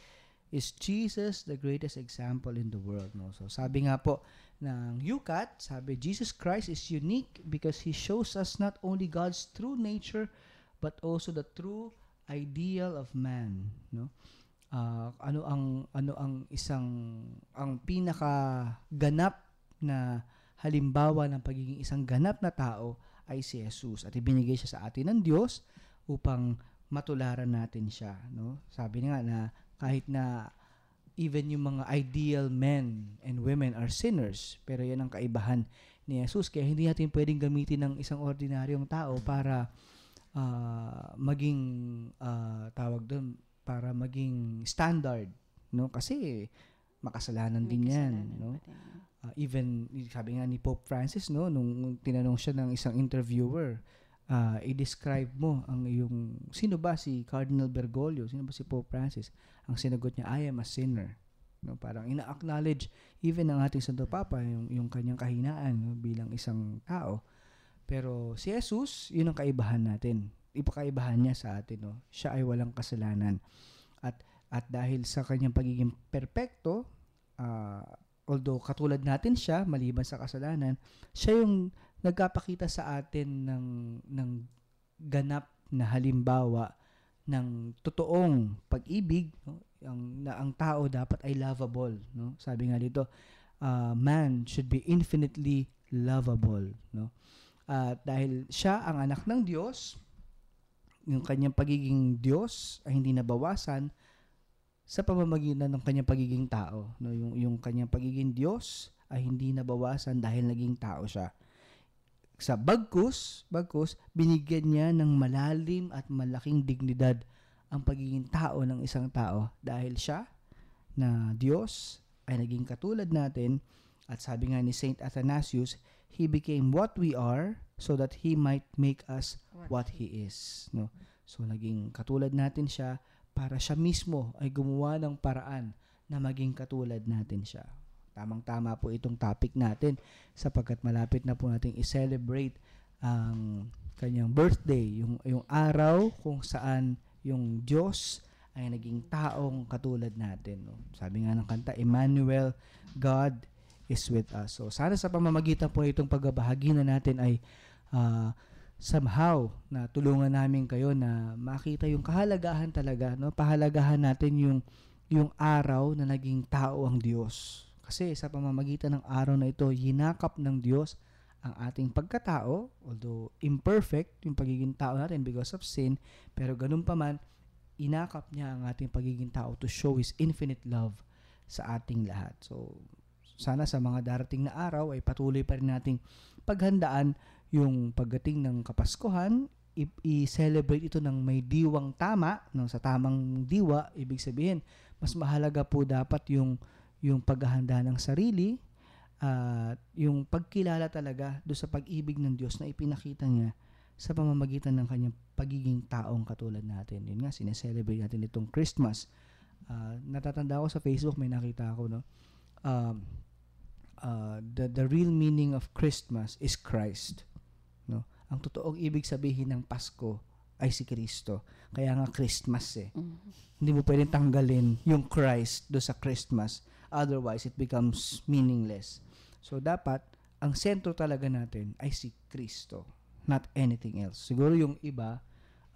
is Jesus the greatest example in the world? No? So sabi nga po ng UCAT, sabi Jesus Christ is unique because He shows us not only God's true nature but also the true ideal of man. No? Ano ang pinaka ganap na halimbawa ng pagiging isang ganap na tao ay si Jesus at ibinigay siya sa atin ng Diyos upang matularan natin siya, no? Sabi nga na kahit na even yung mga ideal men and women are sinners, pero yan ang kaibahan ni Jesus, kaya hindi natin pwedeng gamitin ng isang ordinaryong tao para maging tawag doon, para maging standard, no? Kasi makasalanan din yan, no? Even sabi nga ni Pope Francis, no, nung tinanong siya ng isang interviewer, i-describe mo ang iyong sino ba si Cardinal Bergoglio, sino ba si Pope Francis? Ang sinagot niya, I am a sinner. No, parang ina-acknowledge even ng ating Santo Papa yung kanyang kahinaan, no, bilang isang tao. Pero si Jesus, yun ang kaibahan natin. Ipakaibahan niya sa atin, no. Siya ay walang kasalanan. At dahil sa kanyang pagiging perpekto, although katulad natin siya, maliban sa kasalanan, siya yung nagkapakita sa atin ng ganap na halimbawa ng totoong pag-ibig, no? Ang tao dapat ay lovable, no? Sabi nga dito, man should be infinitely lovable, no? At dahil siya ang anak ng Diyos, yung kanyang pagiging Diyos ay hindi nabawasan sa pamamagitan ng kanyang pagiging tao, no? Yung kanyang pagiging Diyos ay hindi nabawasan dahil naging tao siya. Sa bagkus, binigyan niya ng malalim at malaking dignidad ang pagiging tao ng isang tao dahil siya na Diyos ay naging katulad natin, at sabi nga ni Saint Athanasius, He became what we are so that He might make us what He is, no? So naging katulad natin siya para siya mismo ay gumawa ng paraan na maging katulad natin siya. Tamang-tama po itong topic natin sapagkat malapit na po nating i-celebrate ang kanyang birthday, yung araw kung saan yung Diyos ay naging taong katulad natin, no? Sabi nga ng kanta, Emmanuel, God is with us. So sana sa pamamagitan po itong pagbabahagi na natin ay somehow na tulungan namin kayo na makita yung kahalagahan talaga, no? Pahalagahan natin yung araw na naging tao ang Diyos. Kasi sa pamamagitan ng araw na ito, hinakap ng Diyos ang ating pagkatao, although imperfect yung pagiging tao natin because of sin, pero ganun pa man, inakap niya ang ating pagiging tao to show His infinite love sa ating lahat. So sana sa mga darating na araw ay patuloy pa rin nating paghandaan yung pagdating ng Kapaskuhan, i-celebrate ito ng may diwang tama, no, sa tamang diwa. Ibig sabihin, mas mahalaga po dapat yung paghahanda ng sarili at yung pagkilala talaga do sa pag-ibig ng Diyos na ipinakita niya sa pamamagitan ng kanyang pagiging taong katulad natin. Yun nga, sineselebrate natin itong Christmas. Natatanda ko sa Facebook, may nakita ako, no? The real meaning of Christmas is Christ, no? Ang totoong ibig sabihin ng Pasko ay si Kristo. Kaya nga Christmas eh. Hindi mo pwedeng tanggalin yung Christ do sa Christmas. Otherwise, it becomes meaningless. So, dapat, ang sentro talaga natin ay si Kristo, not anything else. Siguro yung iba,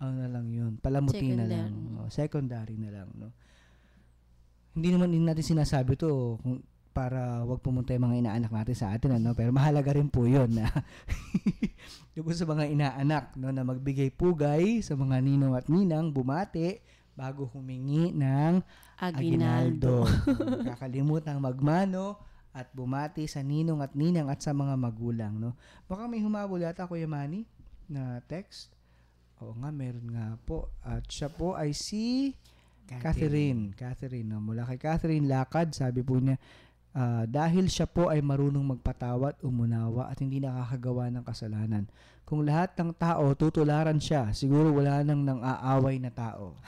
ano na lang yun, palamuti na lang. No? Secondary na lang. No? Hindi naman din natin sinasabi to para wag pumunta yung mga inaanak natin sa atin, ano? Pero mahalaga rin po yun na yung po sa mga inaanak, no, na magbigay pugay sa mga ninong at ninang, bumati bago humingi ng aginaldo. Kakalimutang magmano at bumati sa ninong at ninang at sa mga magulang, no? Baka may humabol yata, Kuya Manny, na text. Oo nga, meron nga po. At siya po ay si Catherine, no? Mula kay Catherine Lakad, sabi po niya, dahil siya po ay marunong magpatawad, umunawa at hindi nakakagawa ng kasalanan. Kung lahat ng tao tutularan siya, siguro wala nang aaway na tao.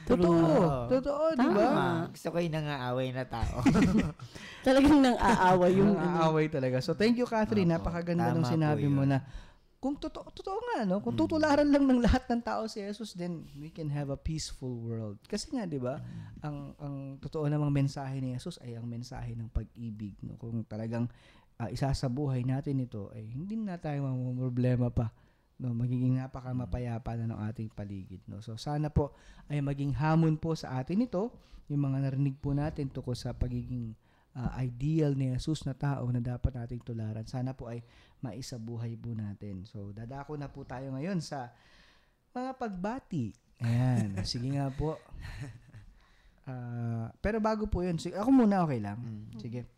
Totoo, di ba? Gusto ko yung nang-aaway na tao. Talagang nang-aaway yung aaway talaga. So thank you, Catherine. Napakaganda ng sinabi mo na kung totoo nga, no? Kung tutularan lang ng lahat ng tao si Jesus, then we can have a peaceful world. Kasi nga, di ba, ang totoo namang mensahe ni Jesus ay ang mensahe ng pag-ibig, no? Kung talagang isasabuhay natin ito, ay hindi na tayo mamumroblema pa, no? Magiging napakamapayapa na ng ating paligid, no? So sana po ay maging hamon po sa atin ito, yung mga narinig po natin tungkol sa pagiging ideal ni Jesus na tao na dapat nating tularan. Sana po ay maisabuhay po natin. So, dadako na po tayo ngayon sa mga pagbati. Ayan. Sige nga po. Pero bago po yun, ako muna, okay lang? Sige.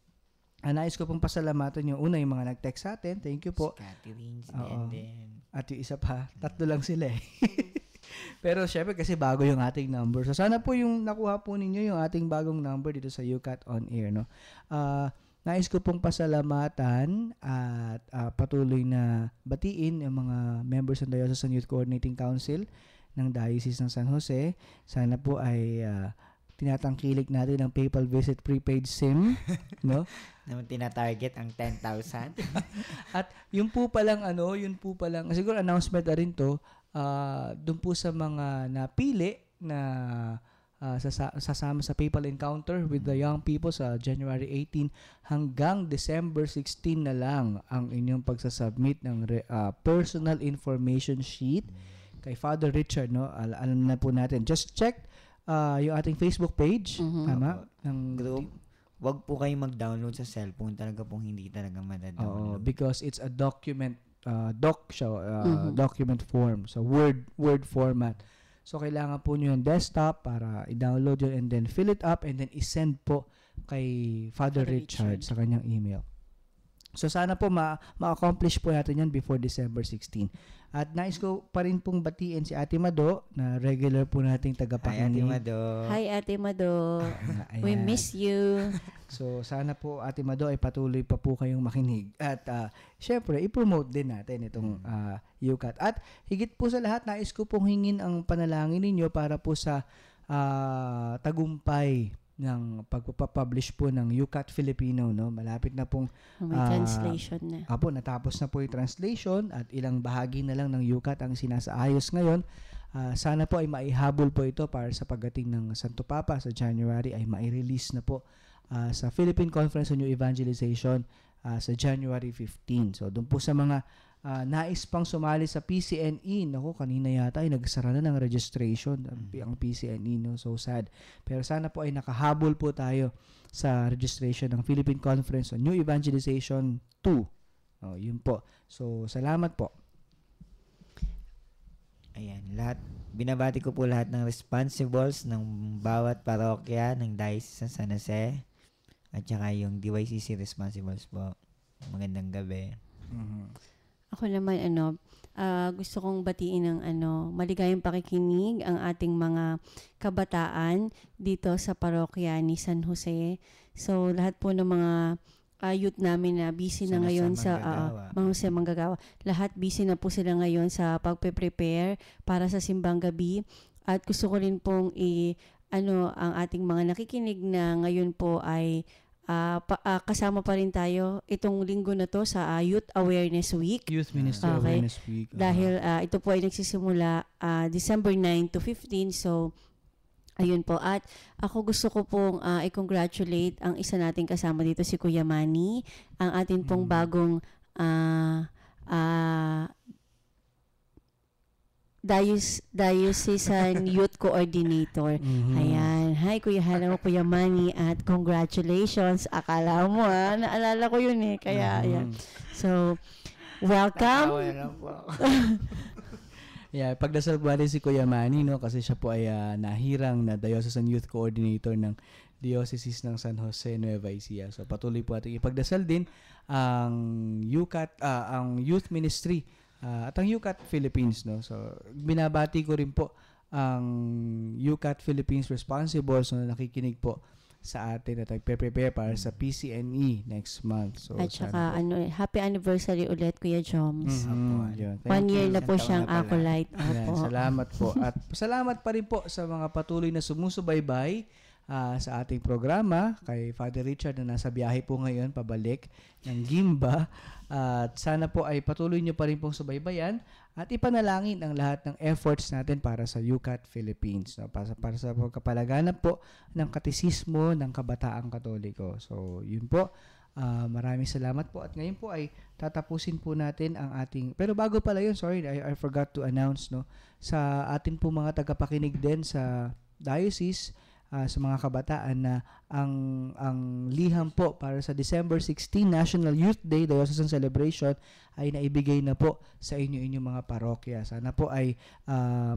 Nais ko pong pasalamatan yung una, yung mga nag-text sa atin. Thank you po. Si Catherine, si Denden. At yung isa pa, 3 lang sila eh. Pero syempre kasi bago yung ating number. So sana po yung nakuha po ninyo yung ating bagong number dito sa UCAT On Air, no? Nais ko pong pasalamatan at patuloy na batiin yung mga members ng Diocesan Youth Coordinating Council ng Diocese ng San Jose. Sana po ay tinatangkilik natin ang PayPal Visit Prepaid SIM, no? Naman tinatarget ang 10,000. At yun po palang siguro announcement na rin to, doon po sa mga napili na sasama sa PayPal Encounter with the young people sa January 18 hanggang December 16 na lang ang inyong pagsasubmit ng personal information sheet kay Father Richard, no? Alam na po natin. Just check yung ating Facebook page, tama? Ng group. Wag po kayong mag-download sa cellphone. Talaga pong hindi talaga madadownload. Because it's a document document form. So word format. So kailangan po niyo yung desktop para i-download yun and then fill it up and then i-send po kay Father Richard sa kanyang email. So sana po ma-accomplish po natin yan before December 16. At nais ko pa rin pong batiin si Ate Mado na regular po nating tagapakinig. Hi Ate Mado. Hi Ate Mado. We miss you. So sana po Ate Mado ay patuloy pa po kayong makinig. At syempre i-promote din natin itong UCAT. At higit po sa lahat, nais ko pong hingin ang panalangin ninyo para po sa tagumpay ng pagpapublish po ng UCAT Filipino, no? Malapit na pong may translation na. Natapos na po yung translation at ilang bahagi na lang ng UCAT ang sinasaayos ngayon. Sana po ay maihabol po ito para sa pagdating ng Santo Papa sa January ay mai-release na po sa Philippine Conference on New Evangelization sa January 15. So doon po sa mga nais pang sumali sa PCNE, naku, kanina yata ay nagsara na ng registration ang PCNE, no? So sad. Pero sana po ay nakahabol po tayo sa registration ng Philippine Conference on New Evangelization 2. Yun po. So salamat po. Ayan, binabati ko po lahat ng responsibles ng bawat parokya ng Diocese ng San Jose at saka yung DYCC responsibles po. Magandang gabi. Ako naman, gusto kong batiin ng maligayang pakikinig ang ating mga kabataan dito sa parokya ni San Jose. So, lahat po ng mga youth namin na busy na ngayon sa mga manggagawa. Lahat busy na po sila ngayon sa pagpe-prepare para sa simbang gabi. At gusto ko rin pong ang ating mga nakikinig na ngayon po ay kasama pa rin tayo itong linggo na to sa Youth Awareness Week. Youth Ministry Awareness Week. Dahil ito po ay nagsisimula December 9 to 15. So, ayun po. At ako gusto ko pong i-congratulate ang isa nating kasama dito, si Kuya Manny, ang atin pong bagong Diocesan Youth Coordinator. Ayan. Hi, Kuya Hello, Kuya Manny, at congratulations. Akala mo naalala ko yun eh. Kaya, ayan. So, welcome. Yeah, pagdasal po natin si Kuya Manny, no, kasi siya po ay nahirang na Diocesan Youth Coordinator ng Diocese ng San Jose, Nueva Ecija. So patuloy po ating ipagdasal din ang ang Youth Ministry at ang UCAT Philippines, no. So binabati ko rin po ang UCAT Philippines responsibles na nakikinig po sa atin at nagpe-prepare para sa PCNE next month. So, at saka happy anniversary ulit, Kuya Joms. Yun. 1 year na po siyang acolyte. Yan, salamat po. At salamat pa rin po sa mga patuloy na sumusubaybay sa ating programa, kay Father Richard na nasa biyahe po ngayon pabalik ng Gimba. At sana po ay patuloy nyo pa rin pong subaybayan at ipanalangin ang lahat ng efforts natin para sa UCAT Philippines, no? Para sa pagkapalaganap po ng katisismo ng kabataang Katoliko. So yun po, maraming salamat po. At ngayon po ay tatapusin po natin ang ating, pero bago pala yun, sorry, I forgot to announce, no, sa atin po mga tagapakinig din sa diocese, sa mga kabataan, na ang liham po para sa December 16 National Youth Day Diocesan Celebration ay naibigay na po sa inyong mga parokya. Sana po ay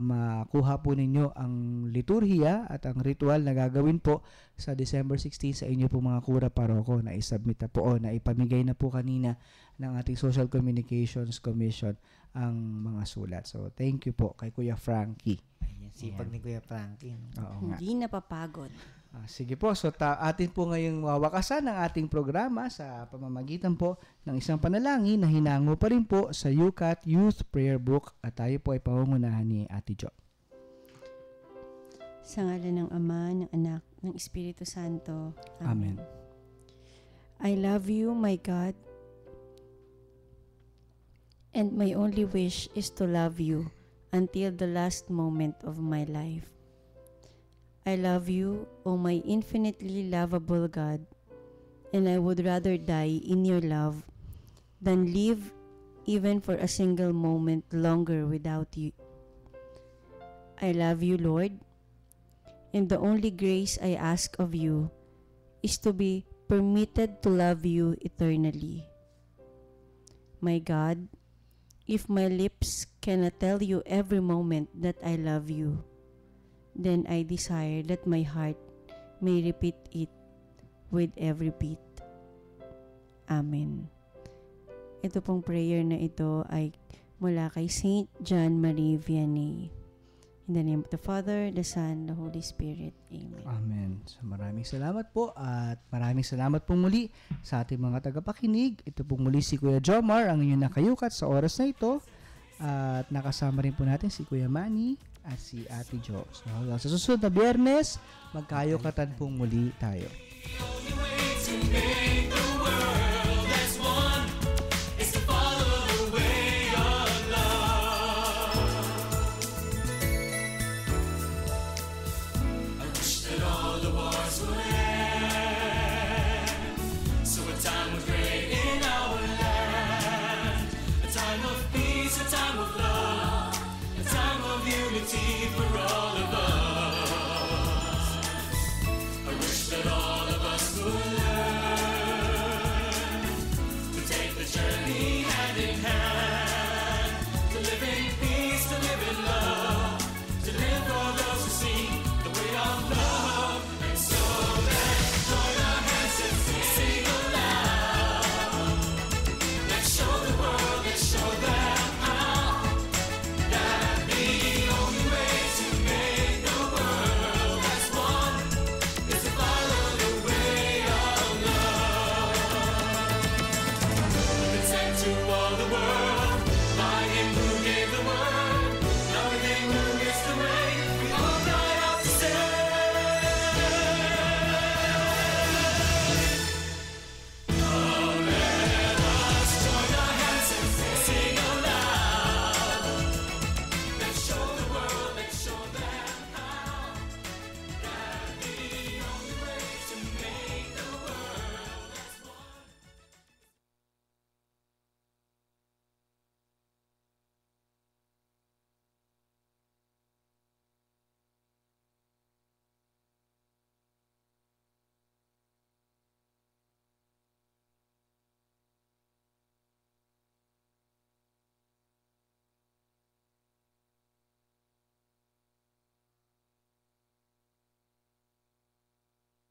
makuha po ninyo ang liturhiya at ang ritual na gagawin po sa December 16 sa inyo po mga kura paroko, na isubmit na po o na ipamigay na po kanina ng ating Social Communications Commission ang mga sulat. So thank you po kay Kuya Frankie. Sipag ni Kuya Frankie. Oo nga. Hindi napapagod. Sige po, so atin po ngayong wawakasan ang ating programa sa pamamagitan po ng isang panalangin na hinango pa rin po sa UCAT Youth Prayer Book, at tayo po ay pangungunahan ni Ate Jo. Sa ngalan ng Ama, ng Anak, ng Espiritu Santo. Amen. I love you, my God, and my only wish is to love you until the last moment of my life. I love you, O my infinitely lovable God, and I would rather die in your love than live even for a single moment longer without you. I love you, Lord, and the only grace I ask of you is to be permitted to love you eternally. My God, if my lips cannot tell you every moment that I love you, then I desire that my heart may repeat it with every beat. Amen. Ito pong prayer na ito ay mula kay Saint John Marie Vianney. In the name of the Father, the Son, the Holy Spirit. Amen. Amen. So maraming salamat po, at maraming salamat po muli sa ating mga tagapakinig. Ito po muli si Kuya Jomar, ang inyong nakayukat sa oras na ito. At nakasama rin po natin si Kuya Manny at si Ate Jo. So sa susunod na Biyernes, magkayukatan po muli tayo.